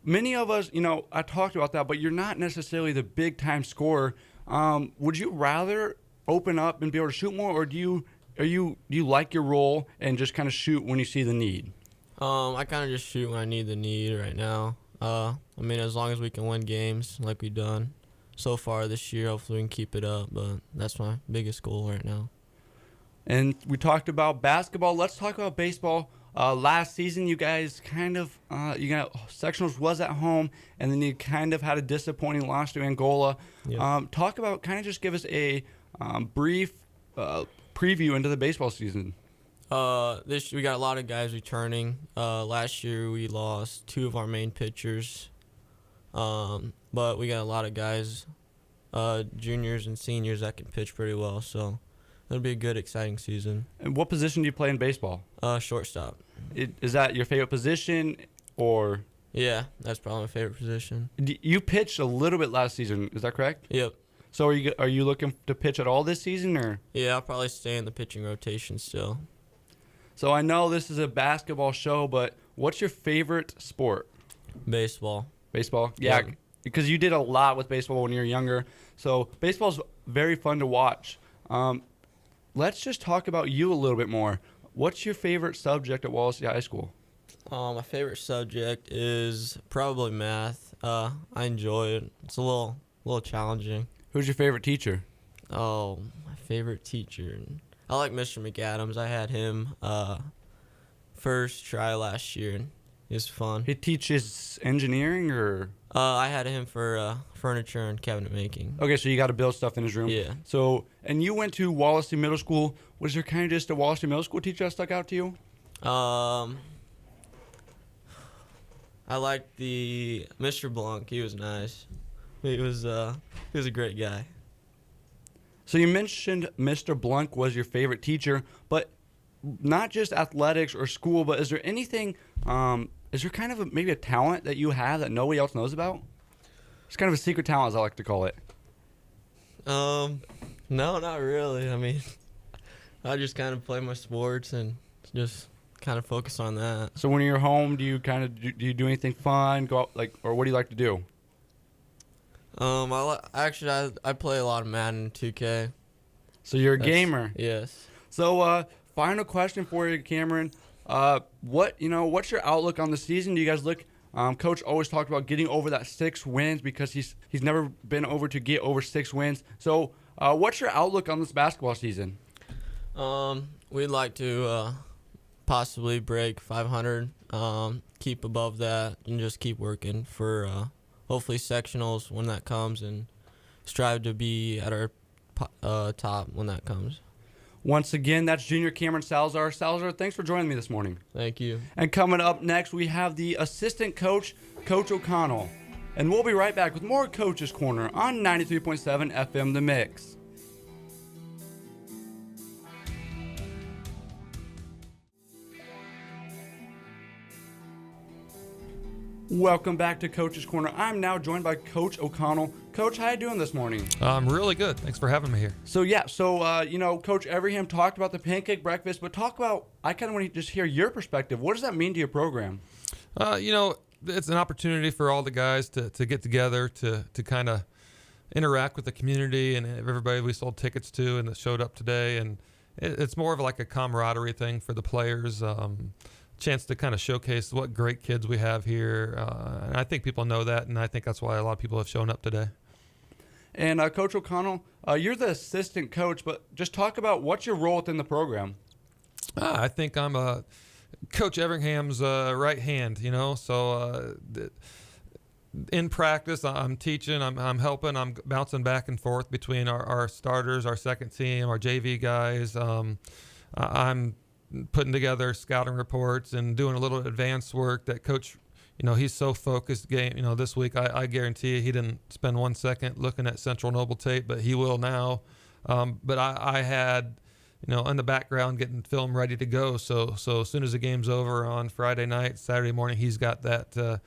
many of us, I talked about that, but you're not necessarily the big-time scorer. Would you rather open up and be able to shoot more, or do you like your role and just kind of shoot when you see the need? I kind of just shoot when I need the need right now. As long as we can win games like we've done so far this year, hopefully we can keep it up, but that's my biggest goal right now. And we talked about basketball. Let's talk about baseball. Last season, you guys sectionals was at home, and then you kind of had a disappointing loss to Angola. Yep. Talk about, kind of just give us a brief preview into the baseball season. We got a lot of guys returning. Last year we lost 2 of our main pitchers, but we got a lot of guys, juniors and seniors that can pitch pretty well. So it'll be a good, exciting season. And what position do you play in baseball? Shortstop. Is that your favorite position, or? Yeah, that's probably my favorite position. You pitched a little bit last season, is that correct? Yep. So are you looking to pitch at all this season, or? Yeah, I'll probably stay in the pitching rotation still. So I know this is a basketball show, but what's your favorite sport? Baseball. Baseball? Yeah, because you did a lot with baseball when you were younger. So baseball's very fun to watch. Let's just talk about you a little bit more. What's your favorite subject at Wallace High School? My favorite subject is probably math. I enjoy it. It's a little challenging. Who's your favorite teacher? Oh, my favorite teacher. I like Mr. McAdams. I had him first try last year, and it was fun. He teaches engineering, or? I had him for furniture and cabinet making. Okay, so you got to build stuff in his room. Yeah. So, and you went to Wallasey Middle School. Was there kind of just a Wallasey Middle School teacher that stuck out to you? I liked the Mr. Blanc. He was nice. He was a great guy. So you mentioned Mr. Blanc was your favorite teacher, but not just athletics or school, but is there anything is there kind of maybe a talent that you have that nobody else knows about? It's kind of a secret talent, as I like to call it. No, not really. I mean, I just kind of play my sports and just kind of focus on that. So when you're home, do you do anything fun? Go out or what do you like to do? I play a lot of Madden 2K. So you're a gamer. Yes. So final question for you, Cameron. What's your outlook on the season? Do you guys look? Coach always talked about getting over that 6 wins because he's never been over to get over 6 wins. So what's your outlook on this basketball season? We'd like to possibly break 500, keep above that, and just keep working for hopefully sectionals when that comes, and strive to be at our top when that comes. Once again, that's Junior Cameron Salazar. Salazar, thanks for joining me this morning. Thank you. And coming up next, we have the assistant coach, Coach O'Connell. And we'll be right back with more Coach's Corner on 93.7 FM The Mix. Welcome back to Coach's Corner. I'm now joined by Coach O'Connell. Coach, how you doing this morning? I'm really good. Thanks for having me here. So, Coach Everingham talked about the pancake breakfast, but I kind of want to just hear your perspective. What does that mean to your program? It's an opportunity for all the guys to get together, to kind of interact with the community and everybody we sold tickets to and that showed up today. And it's more of like a camaraderie thing for the players. Chance to kind of showcase what great kids we have here. And I think people know that, and I think that's why a lot of people have shown up today. And Coach O'Connell, you're the assistant coach, but just talk about what's your role within the program. I think I'm Coach Everingham's right hand, so in practice I'm teaching, I'm helping, I'm bouncing back and forth between our starters, our second team, our JV guys. I'm putting together scouting reports and doing a little advanced work that Coach, he's so focused this week. I guarantee you he didn't spend 1 second looking at Central Noble tape, but he will now. But I had, in the background getting film ready to go. So as soon as the game's over on Friday night, Saturday morning, he's got that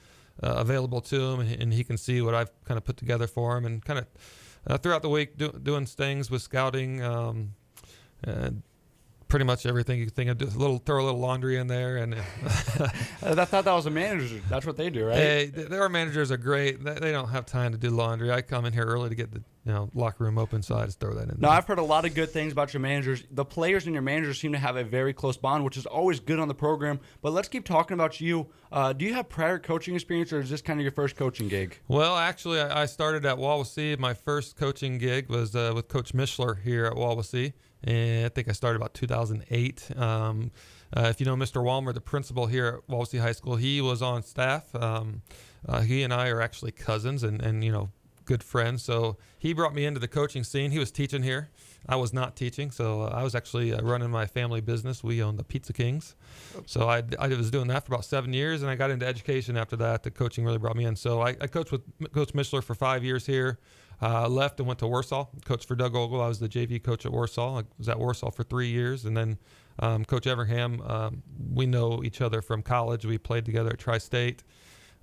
available to him, and he can see what I've kind of put together for him, and kind of throughout the week doing things with scouting, and pretty much everything you think of. Just throw a little laundry in there, and I thought that was a manager. That's what they do, right? Hey, our managers are great. They don't have time to do laundry. I come in here early to get the locker room open, so I just throw that in there. No, I've heard a lot of good things about your managers. The players and your managers seem to have a very close bond, which is always good on the program. But let's keep talking about you. Do you have prior coaching experience, or is this kind of your first coaching gig? Well, actually, I started at Wawasee. My first coaching gig was with Coach Mishler here at Wawasee. And I think I started about 2008. If you know Mr. Walmer, the principal here at Wawasee High School, he was on staff. He and I are actually cousins and good friends. So he brought me into the coaching scene. He was teaching here. I was not teaching, so I was actually running my family business. We owned the Pizza Kings. So I was doing that for about 7 years, and I got into education after that. The coaching really brought me in. So I coached with Coach Mishler for 5 years here. Left and went to Warsaw. Coached for Doug Ogle. I was the JV coach at Warsaw. I was at Warsaw for 3 years. And then Coach Everingham, we know each other from college. We played together at Tri-State.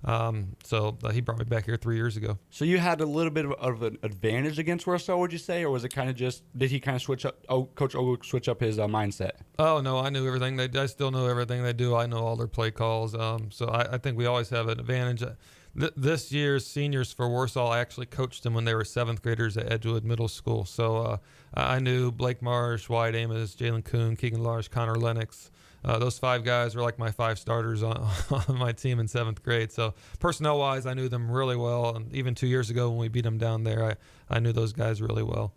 So he brought me back here 3 years ago. So you had a little bit of an advantage against Warsaw, would you say? Or was it kind of did he kind of switch up, Coach Ogle switch up his mindset? Oh, no, I knew everything. I still know everything they do. I know all their play calls. So I think we always have an advantage. This year's seniors for Warsaw, I actually coached them when they were 7th graders at Edgewood Middle School. So I knew Blake Marsh, Wyatt Amos, Jalen Kuhn, Keegan Large, Connor Lennox. Those 5 guys were like my 5 starters on my team in 7th grade. So personnel-wise, I knew them really well. And even 2 years ago when we beat them down there, I knew those guys really well.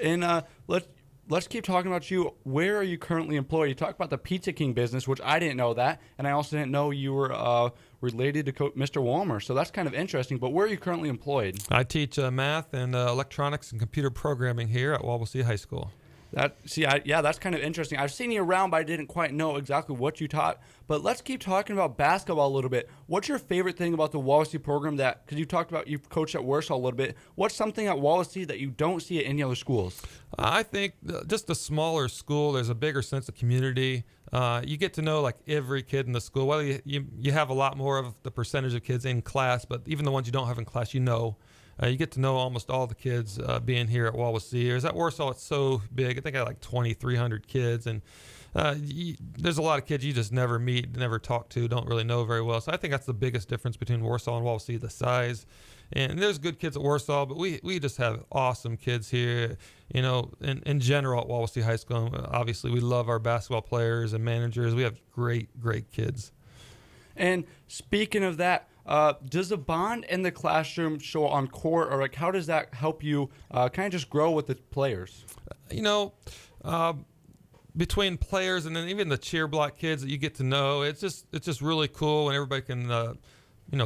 And let's keep talking about you. Where are you currently employed? You talked about the Pizza King business, which I didn't know that. And I also didn't know you were related to Mr. Walmer. So that's kind of interesting. But where are you currently employed? I teach math and electronics and computer programming here at Wawasee High School. That's kind of interesting. I've seen you around, but I didn't quite know exactly what you taught. But let's keep talking about basketball a little bit. What's your favorite thing about the Wallacey program? Because you talked about you coached at Warsaw a little bit. What's something at Wallacey that you don't see at any other schools? I think just a smaller school, there's a bigger sense of community. You get to know like every kid in the school. Whether you have a lot more of the percentage of kids in class, but even the ones you don't have in class, you get to know almost all the kids being here at Wallacey. At Warsaw, it's so big. I think I had like 2,300 kids, and there's a lot of kids you just never meet, never talk to, don't really know very well. So I think that's the biggest difference between Warsaw and Wallacey, the size. And there's good kids at Warsaw, but we just have awesome kids here. In general at Wallacey High School, obviously we love our basketball players and managers. We have great kids. And speaking of that, does the bond in the classroom show on court, or like how does that help you kind of just grow with the players? Between players and then even the cheer block kids that you get to know, it's just really cool when everybody can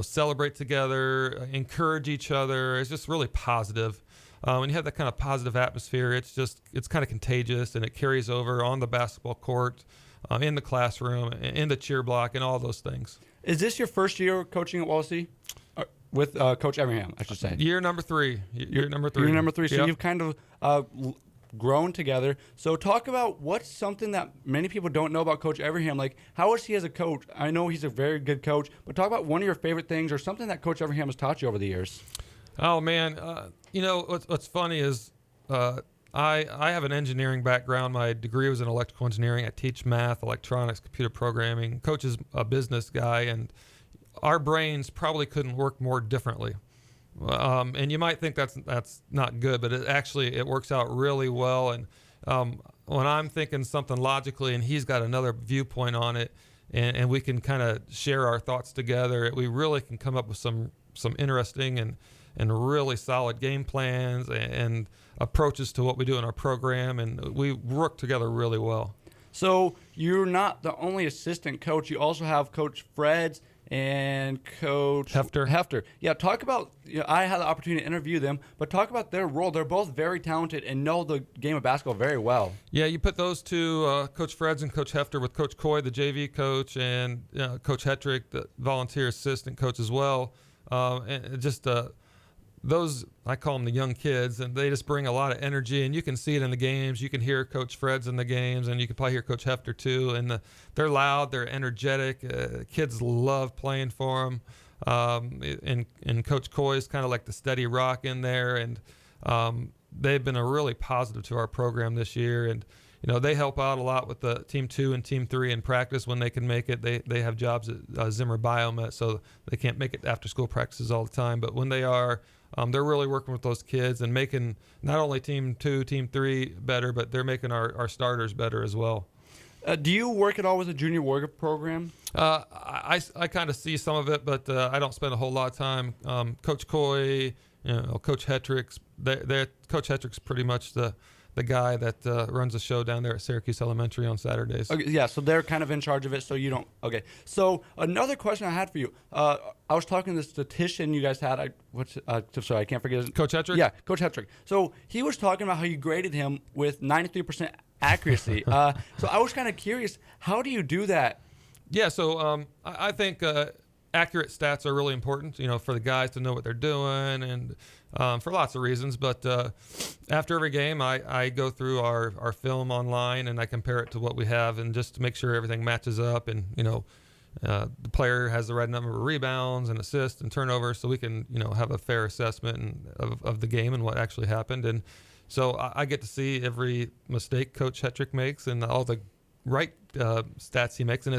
celebrate together, encourage each other. It's just really positive. When you have that kind of positive atmosphere, it's kind of contagious, and it carries over on the basketball court, in the classroom, in the cheer block, and all those things. Is this your first year coaching at Wallacey? With Coach Everingham, I should say. Year number 3. Year number 3. Year number 3. So yep. You've kind of grown together. So talk about what's something that many people don't know about Coach Everingham. Like, how is he as a coach? I know he's a very good coach, but talk about one of your favorite things or something that Coach Everingham has taught you over the years. Oh, man. What's funny is I have an engineering background. My degree was in electrical engineering. I teach math, electronics, computer programming. Coach is a business guy, and our brains probably couldn't work more differently. And you might think that's not good, but it works out really well. And when I'm thinking something logically and he's got another viewpoint on it, and we can kind of share our thoughts together, we really can come up with some interesting and really solid game plans and approaches to what we do in our program, and we work together really well. So you're not the only assistant coach. You also have Coach Freds and Coach Hefter. Yeah, talk about, I had the opportunity to interview them, but talk about their role. They're both very talented and know the game of basketball very well. Yeah, you put those two, Coach Freds and Coach Hefter, with Coach Coy, the JV coach, and Coach Hetrick, the volunteer assistant coach as well. And just those, I call them the young kids, and they just bring a lot of energy, and you can see it in the games. You can hear Coach Freds in the games, and you can probably hear Coach Hefter too. And they're loud, they're energetic. Kids love playing for them. And Coach Coy is kind of like the steady rock in there, and they've been a really positive to our program this year. And they help out a lot with the Team 2 and Team 3 in practice when they can make it. They have jobs at Zimmer Biomet, so they can't make it after school practices all the time. But when they are, they're really working with those kids and making not only Team 2, Team 3 better, but they're making our starters better as well. Do you work at all with the Junior Warrior program? I kind of see some of it, but I don't spend a whole lot of time. Coach Coy, Coach Hetrick's, Coach Hetrick's pretty much the guy that runs the show down there at Syracuse Elementary on Saturdays. Okay, yeah, so they're kind of in charge of it, so you don't. Okay, so another question I had for you. I was talking to the statistician you guys had. Sorry, I can't forget his. Coach Hetrick? Yeah, Coach Hetrick. So he was talking about how you graded him with 93% accuracy. So I was kind of curious, how do you do that? Yeah, so I think accurate stats are really important, for the guys to know what they're doing, and for lots of reasons. But after every game, I go through our film online, and I compare it to what we have, and just to make sure everything matches up, and the player has the right number of rebounds and assists and turnovers, so we can have a fair assessment of the game and what actually happened. And so I get to see every mistake Coach Hetrick makes and all the right stats he makes, and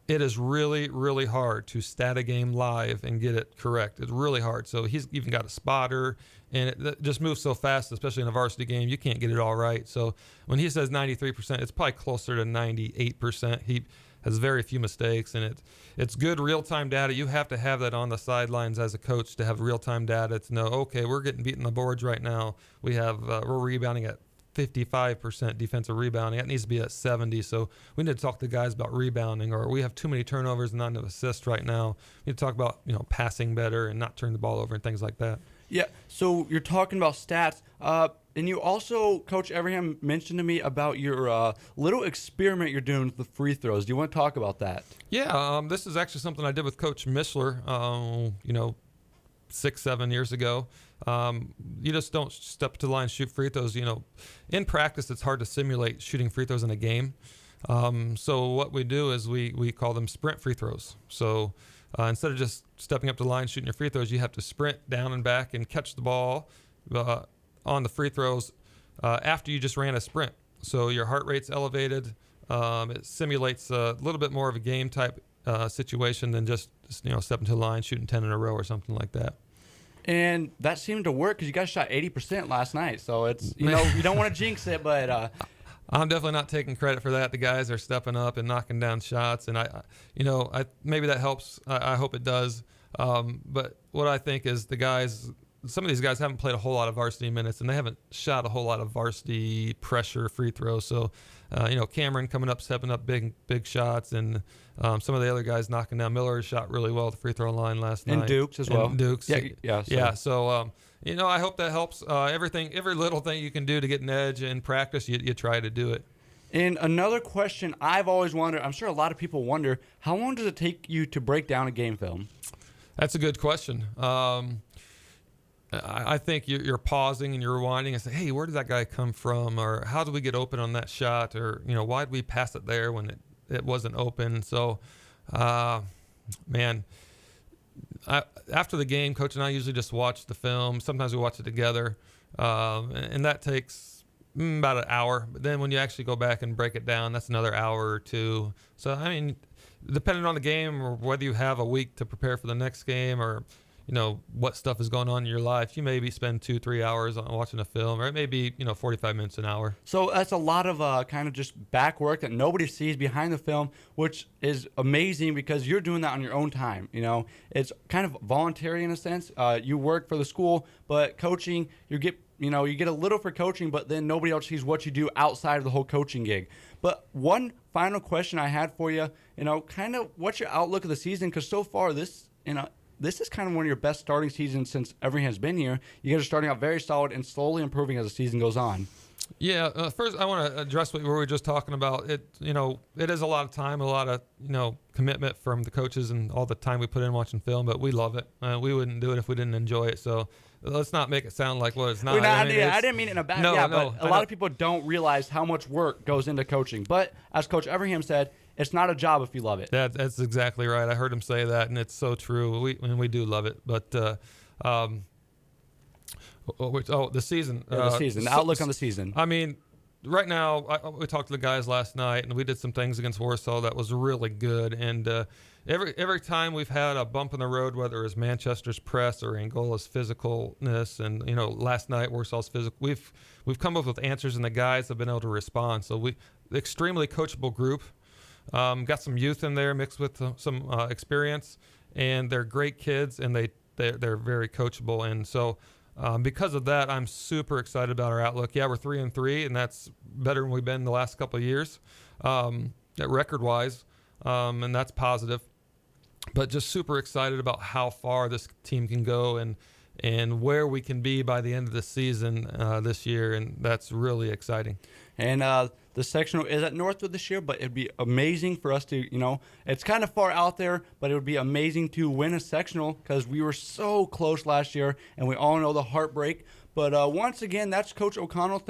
it is really, really hard to stat a game live and get it correct. It's really hard. So he's even got a spotter, and it just moves so fast, especially in a varsity game. You can't get it all right. So when he says 93%, it's probably closer to 98%. He has very few mistakes, and it's good real-time data. You have to have that on the sidelines as a coach to have real-time data to know, okay, we're getting beaten on the boards right now. We're rebounding at 55% defensive rebounding. That needs to be at 70. So we need to talk to guys about rebounding, or we have too many turnovers and not enough assists right now. We need to talk about passing better and not turn the ball over and things like that. Yeah. So you're talking about stats. And you also, Coach Everham mentioned to me about your little experiment you're doing with the free throws. Do you want to talk about that? Yeah, this is actually something I did with Coach Mishler, 6-7 years ago. You just don't step to the line and shoot free throws. In practice, it's hard to simulate shooting free throws in a game. So what we do is we call them sprint free throws. So instead of just stepping up to the line, shooting your free throws, you have to sprint down and back and catch the ball on the free throws after you just ran a sprint. So your heart rate's elevated. It simulates a little bit more of a game type situation than just stepping to the line, shooting 10 in a row or something like that. And that seemed to work because you guys shot 80% last night. So it's you don't want to jinx it, but I'm definitely not taking credit for that. The guys are stepping up and knocking down shots, and I maybe that helps. I hope it does. But what I think is some of these guys haven't played a whole lot of varsity minutes, and they haven't shot a whole lot of varsity pressure free throws. So, Cameron coming up, stepping up big shots, and some of the other guys knocking down. Miller shot really well at the free throw line last night. And Dukes as well. Dukes. Yeah. So, I hope that helps. Every little thing you can do to get an edge in practice, you try to do it. And another question I've always wondered, I'm sure a lot of people wonder, how long does it take you to break down a game film? That's a good question. I think you're pausing and you're rewinding and say, hey, where did that guy come from? Or how did we get open on that shot? Or, why did we pass it there when it wasn't open? So, after the game, Coach and I usually just watch the film. Sometimes we watch it together. And that takes about an hour. But then when you actually go back and break it down, that's another hour or two. So, depending on the game or whether you have a week to prepare for the next game or what stuff is going on in your life, you maybe spend 2-3 hours on watching a film, or it may be 45 minutes an hour. So that's a lot of kind of just back work that nobody sees behind the film, which is amazing because you're doing that on your own time. It's kind of voluntary in a sense. You work for the school, but coaching, you get a little for coaching, but then nobody else sees what you do outside of the whole coaching gig. But one final question I had for you, kind of what's your outlook of the season? Because so far this is kind of one of your best starting seasons since Everham has been here. You guys are starting out very solid and slowly improving as the season goes on. Yeah. First, I want to address what we were just talking about. It is a lot of time, a lot of commitment from the coaches, and all the time we put in watching film. But we love it. We wouldn't do it if we didn't enjoy it. So let's not make it sound like what it's not. I didn't mean it in a bad way. But a lot of people don't realize how much work goes into coaching. But as Coach Everham said, it's not a job if you love it. That's exactly right. I heard him say that, and it's so true. We do love it. But the season. The season. The outlook on the season. Right now, we talked to the guys last night, and we did some things against Warsaw that was really good. And every time we've had a bump in the road, whether it was Manchester's press or Angola's physicalness, and last night Warsaw's physical, we've come up with answers, and the guys have been able to respond. So extremely coachable group. Got some youth in there mixed with some experience, and they're great kids, and they're very coachable. And so because of that, I'm super excited about our outlook. Yeah, we're 3-3, and that's better than we've been the last couple of years, record-wise, and that's positive. But just super excited about how far this team can go and where we can be by the end of the season this year, and that's really exciting. And the sectional is at Northwood this year, but it'd be amazing for us to, it's kind of far out there, but it would be amazing to win a sectional because we were so close last year, and we all know the heartbreak. But once again, that's Coach O'Connell.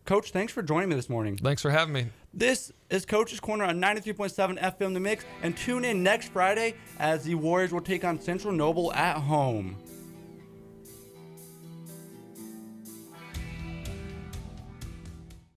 Coach, thanks for joining me this morning. Thanks for having me. This is Coach's Corner on 93.7 FM The Mix, and tune in next Friday as the Warriors will take on Central Noble at home.